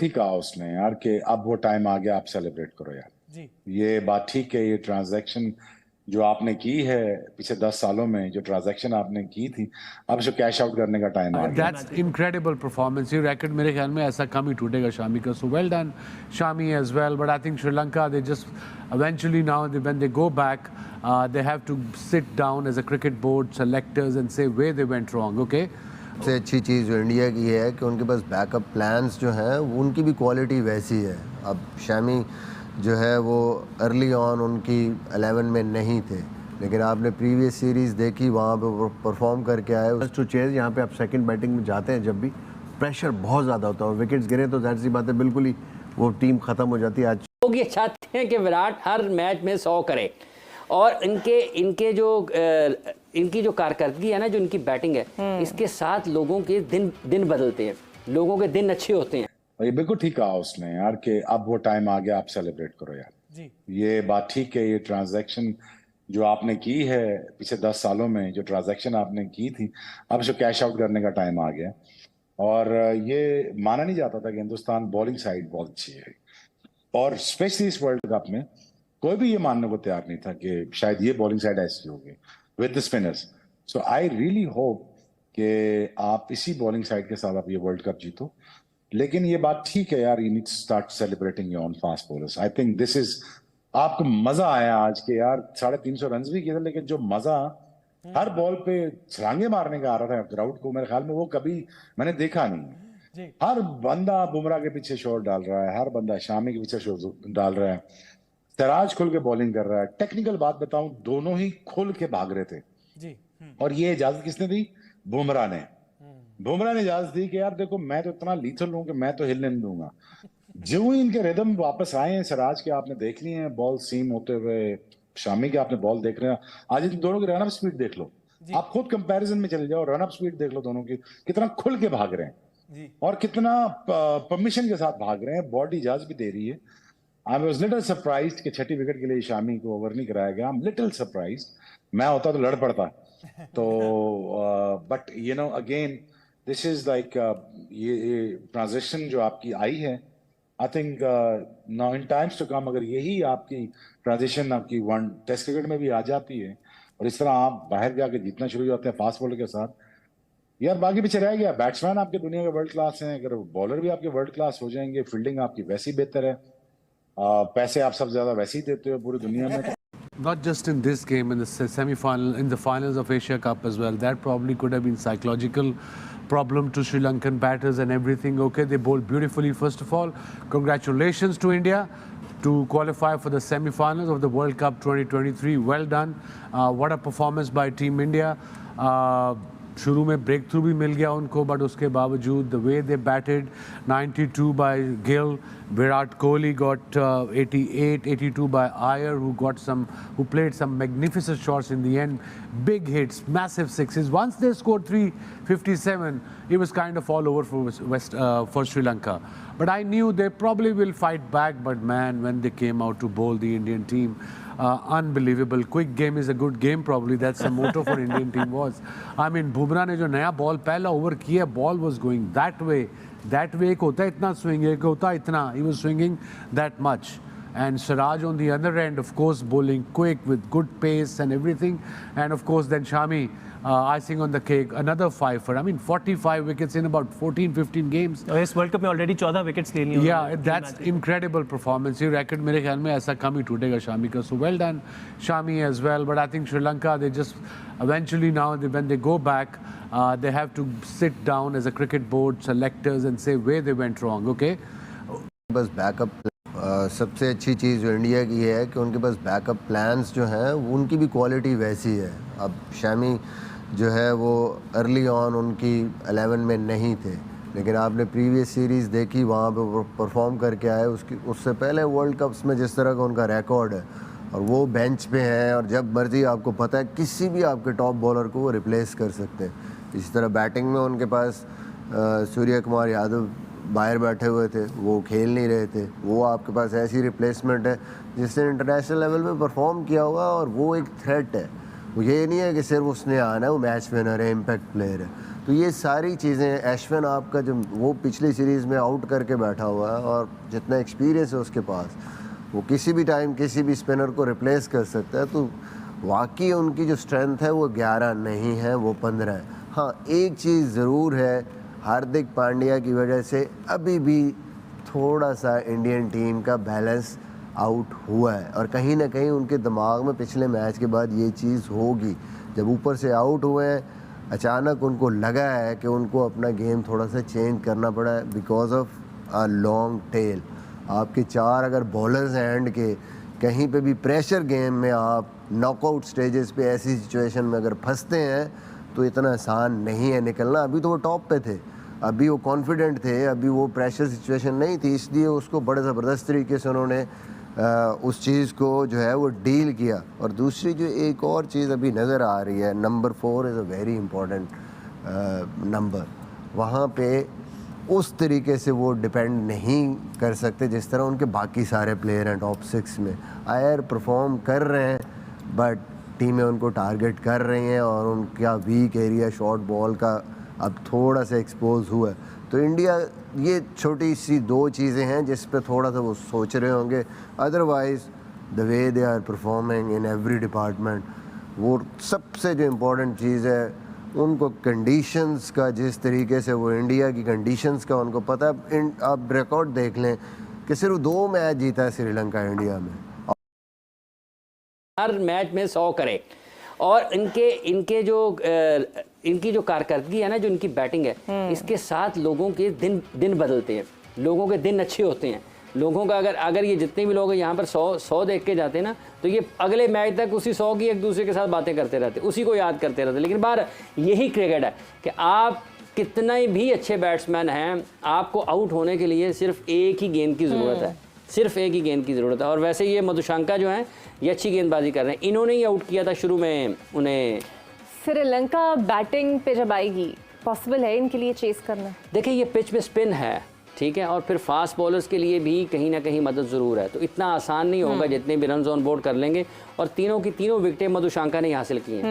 ठीक कहा उसने यार कि अब वो टाइम आ गया, आप सेलिब्रेट करो यार जी। ये बात ठीक है। ये ट्रांजैक्शन जो आपने की है पिछले 10 सालों में, जो ट्रांजैक्शन आपने की थी, अब उसको कैश आउट करने का टाइम आ गया। That's incredible performance. ये record मेरे ख्याल में ऐसा कम ही टूटेगा शामी का. So well done, Shami as well. But I think Sri Lanka, they just eventually now when they go back, they have to sit down as a cricket board, selectors, and say where they went wrong. Okay. सबसे अच्छी चीज़ जो India की है कि उनके पास backup plans जो हैं उनकी भी क्वालिटी वैसी है. अब शामी जो है वो अर्ली ऑन उनकी 11 में नहीं थे, लेकिन आपने प्रीवियस सीरीज़ देखी, वहाँ पे परफॉर्म करके आए. टू चेज यहाँ पे आप सेकंड बैटिंग में जाते हैं, जब भी प्रेशर बहुत ज़्यादा होता है और विकेट्स गिरे तो जाहिर सी बात है बिल्कुल ही वो टीम ख़त्म हो जाती है. आज लोग ये चाहते हैं कि विराट हर मैच में 100 करे और इनकी जो कारकर्दगी है ना, जो इनकी बैटिंग है, इसके साथ लोगों के दिन बदलते हैं, लोगों के दिन अच्छे होते हैं. ये बिल्कुल ठीक कहा उसने यार कि अब वो टाइम आ गया, आप सेलिब्रेट करो यार जी। ये बात ठीक है। ये ट्रांजैक्शन जो आपने की है पिछले 10 सालों में, जो ट्रांजैक्शन आपने की थी, अब उसको कैश आउट करने का टाइम आ गया. और ये माना नहीं जाता था कि हिंदुस्तान बॉलिंग साइड बहुत अच्छी है, और स्पेशली इस वर्ल्ड कप में कोई भी ये मानने को तैयार नहीं था कि शायद ये बॉलिंग साइड ऐसी होगी with the spinners. So I really hope कि आप इसी बॉलिंग साइड के साथ आप ये वर्ल्ड कप जीतो. लेकिन ये बात ठीक है यार, you need to start celebrating your own fast bowlers. I think this is, आपको मजा आया आज के यार 350 रन भी किए थे, लेकिन जो मजा हर बॉल पे छलांगे मारने का आ रहा था क्राउड को, मेरे ख्याल में वो कभी मैंने देखा नहीं. हर बंदा बुमराह के पीछे शॉट डाल रहा है, हर बंदा शामी के पीछे शॉट डाल रहा है, सिराज खुल के बॉलिंग कर रहा है. टेक्निकल बात बताऊं, दोनों ही खुल के भाग रहे थे जी। और ये इजाजत किसने दी? बुमराह ने. बुमराह ने इजाजत दी कि यार देखो मैं तो इतना लीथल हूं कि मैं तो हिलने नहीं दूंगा. जो ही इनके रिदम वापस आए हैं, सिराज के आपने देख लिए हैं बॉल सीम होते हुए, शामी के आपने बॉल देख रहे हैं. आज इन दोनों की रनअप स्पीड देख लो, आप खुद कंपैरिजन में चले जाओ, रनअप स्पीड देख लो दोनों की, कितना खुल के भाग रहे हैं और कितना परमिशन के साथ भाग रहे हैं. बॉडी इजाजत भी दे रही है. आई वाज लिटिल सरप्राइज्ड कि 6ठी विकेट के लिए शामी को ओवर नहीं कराया गया. I am little surprised. मैं होता तो लड़ पड़ता. तो but you know again this is like ये ट्रांजिशन जो आपकी आई है, I think now in times to come अगर यही आपकी ट्रांजिशन आपकी वन टेस्ट क्रिकेट में भी आ जाती है और इस तरह आप बाहर जाके जीतना शुरू हो जाते हैं फास्ट बॉलर के साथ, यार बाकी पीछे रह गया. बैट्समैन आपके दुनिया के वर्ल्ड क्लास हैं, अगर बॉलर भी आपके वर्ल्ड क्लास हो जाएंगे, फील्डिंग आपकी वैसी बेहतर है, पैसे आप सब ज्यादा वैसे ही देते हो पूरी दुनिया में. Not just in this game, in the semi-final, in the finals of Asia Cup as well. That probably could have been psychological problem to Sri Lankan batters and everything. Okay, they bowled beautifully. First of all, congratulations to India to qualify for the semi-finals of the World Cup 2023. Well done. What a performance by Team India. शुरू में break through भी मिल गया उनको, but उसके बावजूद the way they batted, 92 by Gill, Virat Kohli got 88, 82 by Iyer who played some magnificent shots in the end, big hits, massive sixes. Once they scored 357, it was kind of all over for Sri Lanka. But I knew they probably will fight back, but man, when they came out to bowl the Indian team, unbelievable. Quick game is a good game, probably. That's the motto for Indian team was. I mean, Bumrah ने जो नया ball पहला over किया, ball was going that way. एक होता है इतना swing, एक होता है इतना. He was swinging that much. And Siraj on the other end, of course, bowling quick with good pace and everything. And of course, then Shami, icing on the cake, another fifer. I mean, 45 wickets in about 14-15 games. इस world cup में already 14 wickets ले लिए. Yeah, that's incredible performance. ये record मेरे ख्याल में ऐसा कम ही टूटेगा शामी का. So well done, Shami as well. But I think Sri Lanka, they just eventually now when they go back, they have to sit down as a cricket board, selectors, and say where they went wrong. Okay. बस backup सबसे अच्छी चीज़ जो India की है कि उनके पास backup plans जो हैं उनकी भी क्वालिटी वैसी है. अब शामी जो है वो अर्ली ऑन उनकी 11 में नहीं थे, लेकिन आपने प्रीवियस सीरीज़ देखी, वहाँ पे परफॉर्म करके आए. उससे पहले वर्ल्ड कप्स में जिस तरह का उनका रिकॉर्ड है, और वो बेंच पे हैं और जब मर्जी आपको पता है किसी भी आपके टॉप बॉलर को वो रिप्लेस कर सकते हैं. इसी तरह बैटिंग में उनके पास सूर्य कुमार यादव बाहर बैठे हुए थे, वो खेल नहीं रहे थे. वो आपके पास ऐसी रिप्लेसमेंट है जिसने इंटरनेशनल लेवल पे परफॉर्म किया होगा और वो एक थ्रेट है. वो ये नहीं है कि सिर्फ उसने आना है, वो मैच विनर है, इम्पैक्ट प्लेयर है. तो तो ये सारी चीज़ें, अश्विन आपका जो वो पिछली सीरीज़ में आउट करके बैठा हुआ है और जितना एक्सपीरियंस है उसके पास, वो किसी भी टाइम किसी भी स्पिनर को रिप्लेस कर सकता है। तो वाकई उनकी जो स्ट्रेंथ है वो 11 नहीं है, वो 15 है। हाँ, एक चीज़ ज़रूर है, हार्दिक पांड्या की वजह से अभी भी थोड़ा सा इंडियन टीम का बैलेंस आउट हुआ है और कहीं ना कहीं उनके दिमाग में पिछले मैच के बाद ये चीज़ होगी। जब ऊपर से आउट हुए हैं, अचानक उनको लगा है कि उनको अपना गेम थोड़ा सा चेंज करना पड़ा है because of a long tail. आपके 4 अगर बॉलर्स हैं एंड के, कहीं पे भी प्रेशर गेम में आप नॉकआउट स्टेजेस पे ऐसी सिचुएशन में अगर फंसते हैं तो इतना आसान नहीं है निकलना। अभी तो वो टॉप पे थे, अभी वो कॉन्फिडेंट थे, अभी वो प्रेशर सिचुएशन नहीं थी, इसलिए उसको बड़े ज़बरदस्त तरीके से उन्होंने उस चीज़ को जो है वो डील किया। और दूसरी जो एक और चीज़ अभी नज़र आ रही है, number 4 is a very important number. वहाँ पे उस तरीके से वो डिपेंड नहीं कर सकते जिस तरह उनके बाकी सारे प्लेयर हैं टॉप 6 में। आयर परफॉर्म कर रहे हैं बट टीमें उनको टारगेट कर रही हैं और उनका वीक एरिया शॉर्ट बॉल का अब थोड़ा सा एक्सपोज हुआ है। तो इंडिया, ये छोटी सी 2 चीज़ें हैं जिस पे थोड़ा सा वो सोच रहे होंगे। Otherwise the way they are performing in every department, वो सबसे जो इम्पोर्टेंट चीज़ है उनको कंडीशंस का, जिस तरीके से वो इंडिया की कंडीशंस का उनको पता है। आप रिकॉर्ड देख लें कि सिर्फ 2 मैच जीता है श्रीलंका इंडिया में। हर मैच में 100 करे और इनके जो इनकी जो कारकर्दगी है ना, जो इनकी बैटिंग है, इसके साथ लोगों के दिन बदलते हैं, लोगों के दिन अच्छे होते हैं। लोगों का अगर ये जितने भी लोग यहाँ पर 100 देख के जाते हैं ना, तो ये अगले मैच तक उसी 100 की एक दूसरे के साथ बातें करते रहते, उसी को याद करते रहते। लेकिन बार यही क्रिकेट है कि आप कितना भी अच्छे बैट्समैन हैं, आपको आउट होने के लिए सिर्फ एक ही गेंद की ज़रूरत है, सिर्फ एक ही गेंद की ज़रूरत है। और वैसे ये मधुशंका जो हैं ये अच्छी गेंदबाजी कर रहे हैं, इन्होंने ही आउट किया था शुरू में उन्हें। श्रीलंका बैटिंग पे जब आएगी, पॉसिबल है इनके लिए चेस करना? देखिए, ये पिच में स्पिन है, ठीक है, और फिर फास्ट बॉलर्स के लिए भी कहीं ना कहीं मदद ज़रूर है। तो इतना आसान नहीं होगा, जितने भी रन ऑन बोर्ड कर लेंगे। और तीनों की तीनों विकेटें मधुशंका ने हासिल की हैं।